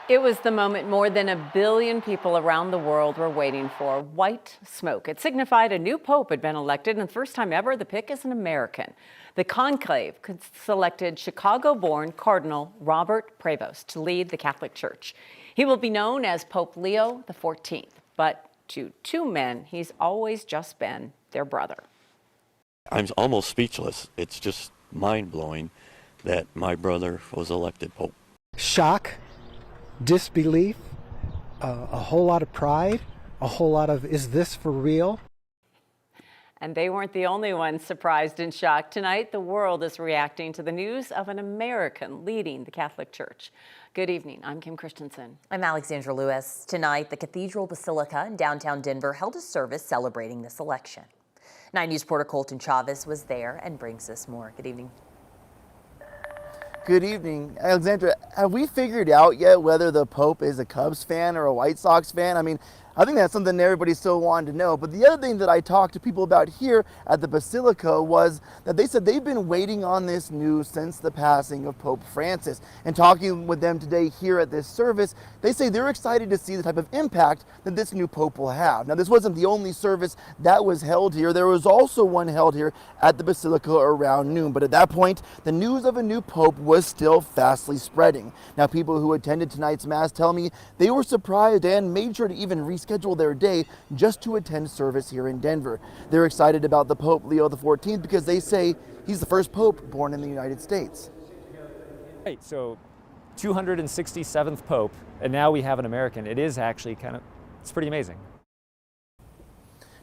It was the moment more than 1 billion people around the world were waiting for. White smoke. It signified a new pope had been elected, and the first time ever, the pick is an American. The conclave selected Chicago-born Cardinal Robert Prevost to lead the Catholic Church. He will be known as Pope Leo XIV, but to two men, he's always just been their brother. I'm almost speechless. It's just mind-blowing that my brother was elected pope. Shock, disbelief, a whole lot of pride, a whole lot of, is this for real? And they weren't the only ones surprised and shocked. Tonight, the world is reacting to the news of an American leading the Catholic Church. Good evening. I'm Kim Christensen. I'm Alexandra Lewis. Tonight, the Cathedral Basilica in downtown Denver held a service celebrating this election. 9 News reporter Colton Chavez was there and brings us more. Good evening. Good evening. Alexandra, have we figured out yet whether the Pope is a Cubs fan or a White Sox fan? I mean, I think that's something everybody still wanted to know. But the other thing that I talked to people about here at the Basilica was that they said they've been waiting on this news since the passing of Pope Francis. And talking with them today here at this service, they say they're excited to see the type of impact that this new Pope will have. Now, this wasn't the only service that was held here. There was also one held here at the Basilica around noon. But at that point, the news of a new Pope was still fastly spreading. Now, people who attended tonight's Mass tell me they were surprised and made sure to even reschedule their day just to attend service here in Denver. They're excited about the Pope Leo XIV because they say he's the first Pope born in the United States. Right, so 267th Pope, and now we have an American. It is actually it's pretty amazing.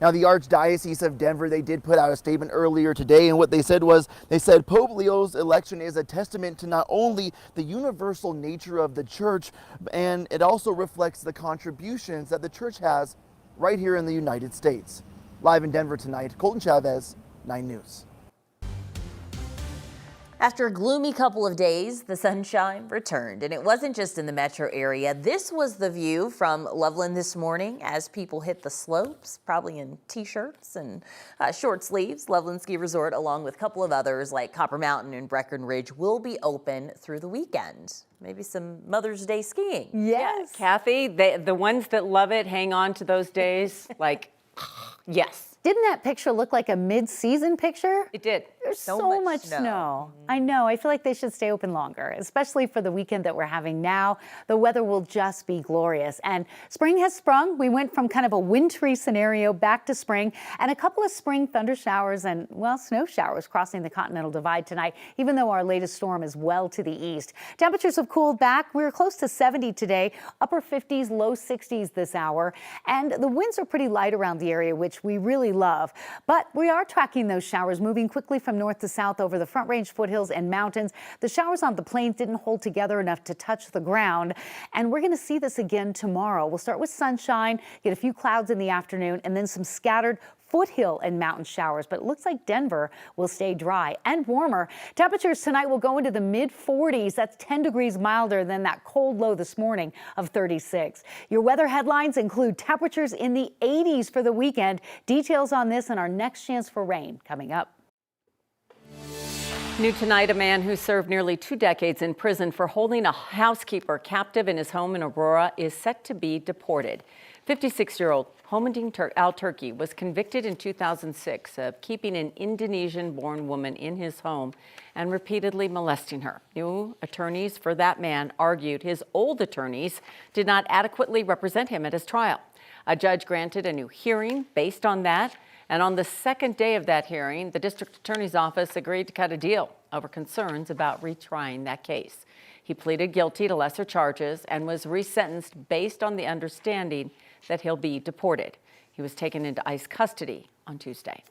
Now, the Archdiocese of Denver, they did put out a statement earlier today, and what they said was, they said Pope Leo's election is a testament to not only the universal nature of the church, and it also reflects the contributions that the church has right here in the United States. Live in Denver tonight, Colton Chavez, 9 News. After a gloomy couple of days, the sunshine returned, and it wasn't just in the metro area. This was the view from Loveland this morning as people hit the slopes, probably in t-shirts and short sleeves. Loveland Ski Resort, along with a couple of others like Copper Mountain and Breckenridge, will be open through the weekend. Maybe some Mother's Day skiing. Yes. Kathy, the ones that love it hang on to those days like, yes. Didn't that picture look like a mid-season picture? It did. There's so much snow. I know. I feel like they should stay open longer, especially for the weekend that we're having now. The weather will just be glorious. And spring has sprung. We went from kind of a wintry scenario back to spring, and a couple of spring thunder showers and, well, snow showers crossing the Continental Divide tonight, even though our latest storm is well to the east. Temperatures have cooled back. We were close to 70 today, upper 50s, low 60s this hour. And the winds are pretty light around the area, which we really love. But we are tracking those showers moving quickly from north to south over the Front Range foothills and mountains. The showers on the plains didn't hold together enough to touch the ground. And we're going to see this again tomorrow. We'll start with sunshine, get a few clouds in the afternoon, and then some scattered foothill and mountain showers, but it looks like Denver will stay dry and warmer. Temperatures tonight will go into the mid-40s. That's 10 degrees milder than that cold low this morning of 36. Your weather headlines include temperatures in the 80s for the weekend. Details on this and our next chance for rain coming up. New tonight, a man who served nearly 2 decades in prison for holding a housekeeper captive in his home in Aurora is set to be deported. 56-year-old Homending Al-Turki was convicted in 2006 of keeping an Indonesian-born woman in his home and repeatedly molesting her. New attorneys for that man argued his old attorneys did not adequately represent him at his trial. A judge granted a new hearing based on that, and on the second day of that hearing, the district attorney's office agreed to cut a deal over concerns about retrying that case. He pleaded guilty to lesser charges and was resentenced based on the understanding that he'll be deported. He was taken into ICE custody on Tuesday.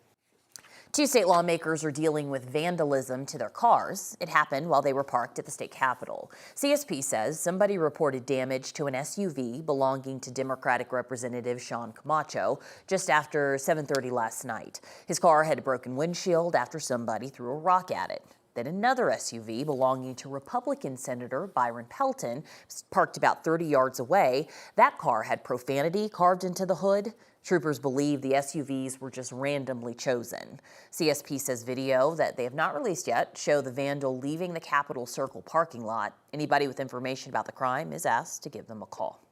2 state lawmakers are dealing with vandalism to their cars. It happened while they were parked at the state capitol. CSP says somebody reported damage to an SUV belonging to Democratic Representative Sean Camacho just after 7:30 last night. His car had a broken windshield after somebody threw a rock at it. Then another SUV belonging to Republican Senator Byron Pelton was parked about 30 yards away. That car had profanity carved into the hood. Troopers believe the SUVs were just randomly chosen. CSP says video that they have not released yet show the vandal leaving the Capitol Circle parking lot. Anybody with information about the crime is asked to give them a call.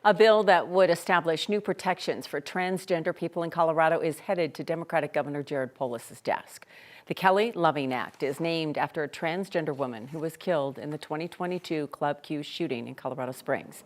A bill that would establish new protections for transgender people in Colorado is headed to Democratic Governor Jared Polis's desk. The Kelly Loving Act is named after a transgender woman who was killed in the 2022 Club Q shooting in Colorado Springs.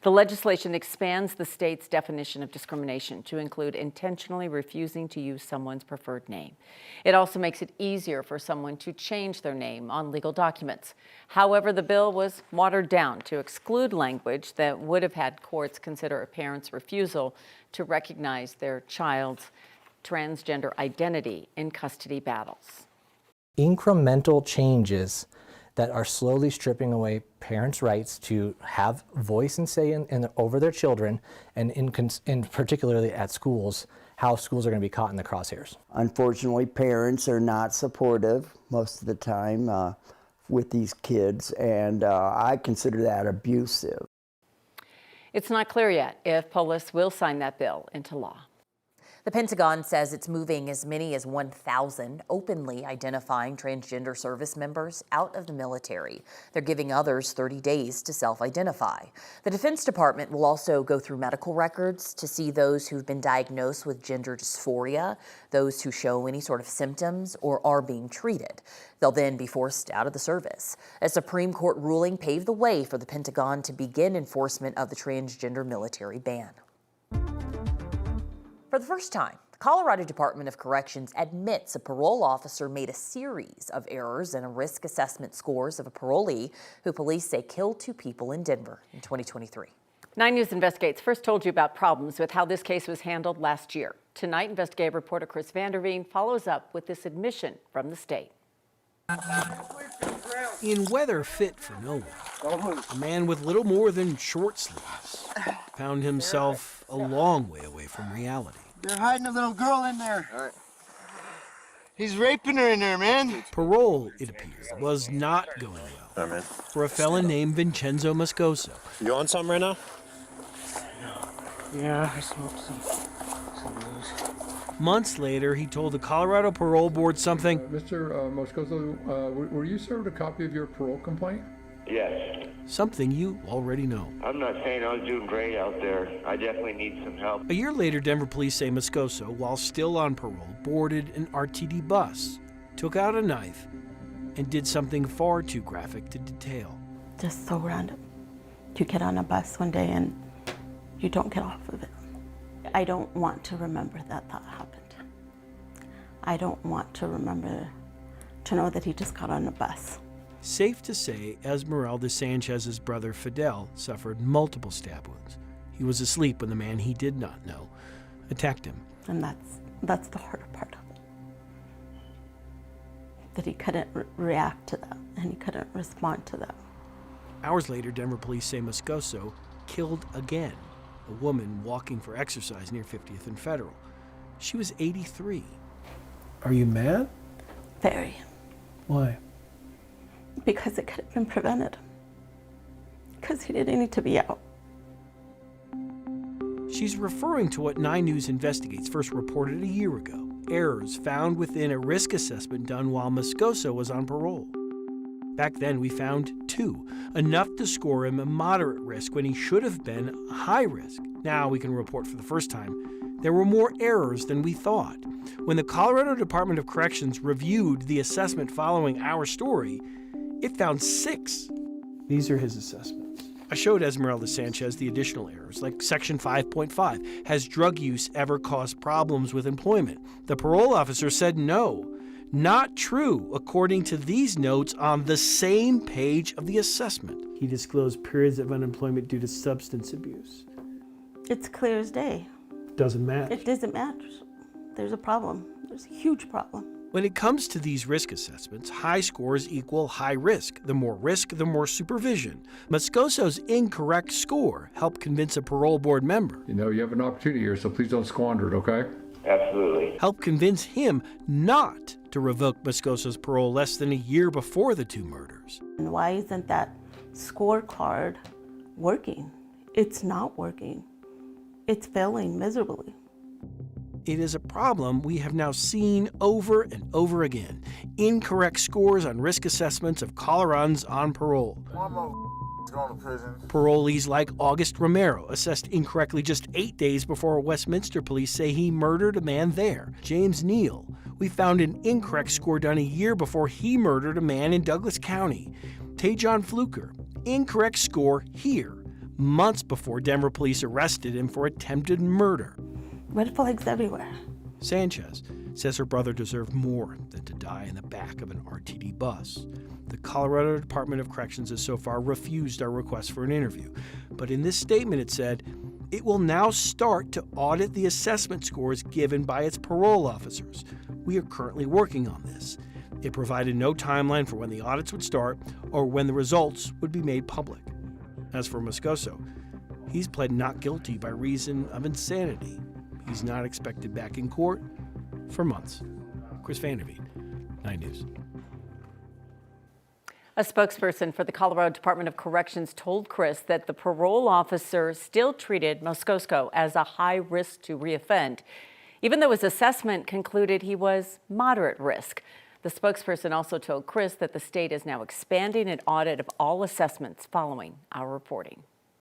The legislation expands the state's definition of discrimination to include intentionally refusing to use someone's preferred name. It also makes it easier for someone to change their name on legal documents. However, the bill was watered down to exclude language that would have had courts consider a parent's refusal to recognize their child's transgender identity in custody battles. Incremental changes that are slowly stripping away parents' rights to have voice and say in over their children, and in particularly at schools, how schools are going to be caught in the crosshairs. Unfortunately, parents are not supportive most of the time with these kids, and I consider that abusive. It's not clear yet if Polis will sign that bill into law. The Pentagon says it's moving as many as 1,000 openly identifying transgender service members out of the military. They're giving others 30 days to self-identify. The Defense Department will also go through medical records to see those who've been diagnosed with gender dysphoria, those who show any sort of symptoms or are being treated. They'll then be forced out of the service. A Supreme Court ruling paved the way for the Pentagon to begin enforcement of the transgender military ban. For the first time, the Colorado Department of Corrections admits a parole officer made a series of errors in a risk assessment scores of a parolee who police say killed 2 people in Denver in 2023. 9 News Investigates first told you about problems with how this case was handled last year. Tonight, investigative reporter Chris Vanderveen follows up with this admission from the state. In weather fit for no one, a man with little more than short sleeves found himself a long way away from reality. They're hiding a little girl in there. All right. He's raping her in there, man. Parole, it appeared, was not going well for a felon named Vincenzo Moscoso. You on something right now? Yeah, I smoked some Months later, he told the Colorado Parole Board something. Mr. Moscoso, were you served a copy of your parole complaint? Yes. Something you already know. I'm not saying I was doing great out there. I definitely need some help. A year later, Denver police say Moscoso, while still on parole, boarded an RTD bus, took out a knife, and did something far too graphic to detail. Just so random. You get on a bus one day and you don't get off of it. I don't want to remember that happened. I don't want to remember to know that he just got on a bus. Safe to say, Esmeralda Sanchez's brother Fidel suffered multiple stab wounds. He was asleep when the man he did not know attacked him. And that's the harder part of it. That he couldn't react to that, and he couldn't respond to that. Hours later, Denver police say Moscoso killed again a woman walking for exercise near 50th and Federal. She was 83. Are you mad? Very. Why? Because it could have been prevented. Because he didn't need to be out. She's referring to what 9 News Investigates first reported a year ago. Errors found within a risk assessment done while Moscoso was on parole. Back then, we found 2, enough to score him a moderate risk when he should have been high risk. Now we can report for the first time there were more errors than we thought. When the Colorado Department of Corrections reviewed the assessment following our story, it found 6. These are his assessments. I showed Esmeralda Sanchez the additional errors, like Section 5.5. Has drug use ever caused problems with employment? The parole officer said no. Not true, according to these notes on the same page of the assessment. He disclosed periods of unemployment due to substance abuse. It's clear as day. Doesn't match. It doesn't match. There's a problem. There's a huge problem. When it comes to these risk assessments, high scores equal high risk. The more risk, the more supervision. Moscoso's incorrect score helped convince a parole board member. You know, you have an opportunity here, so please don't squander it, okay? Absolutely. Helped convince him not to revoke Moscoso's parole less than a year before the two murders. And why isn't that scorecard working? It's not working. It's failing miserably. It is a problem we have now seen over and over again. Incorrect scores on risk assessments of Coloradans on parole. Going to prison. Parolees like August Romero assessed incorrectly just 8 days before Westminster police say he murdered a man there. James Neal, we found an incorrect score done a year before he murdered a man in Douglas County. Tajon Fluker, incorrect score here, months before Denver police arrested him for attempted murder. Red flags everywhere. Sanchez says her brother deserved more than to die in the back of an RTD bus. The Colorado Department of Corrections has so far refused our request for an interview. But in this statement it said, it will now start to audit the assessment scores given by its parole officers. We are currently working on this. It provided no timeline for when the audits would start or when the results would be made public. As for Moscoso, he's pled not guilty by reason of insanity. He's not expected back in court for months. Chris Vanderveen, 9 News. A spokesperson for the Colorado Department of Corrections told Chris that the parole officer still treated Moscoso as a high risk to reoffend, even though his assessment concluded he was moderate risk. The spokesperson also told Chris that the state is now expanding an audit of all assessments following our reporting.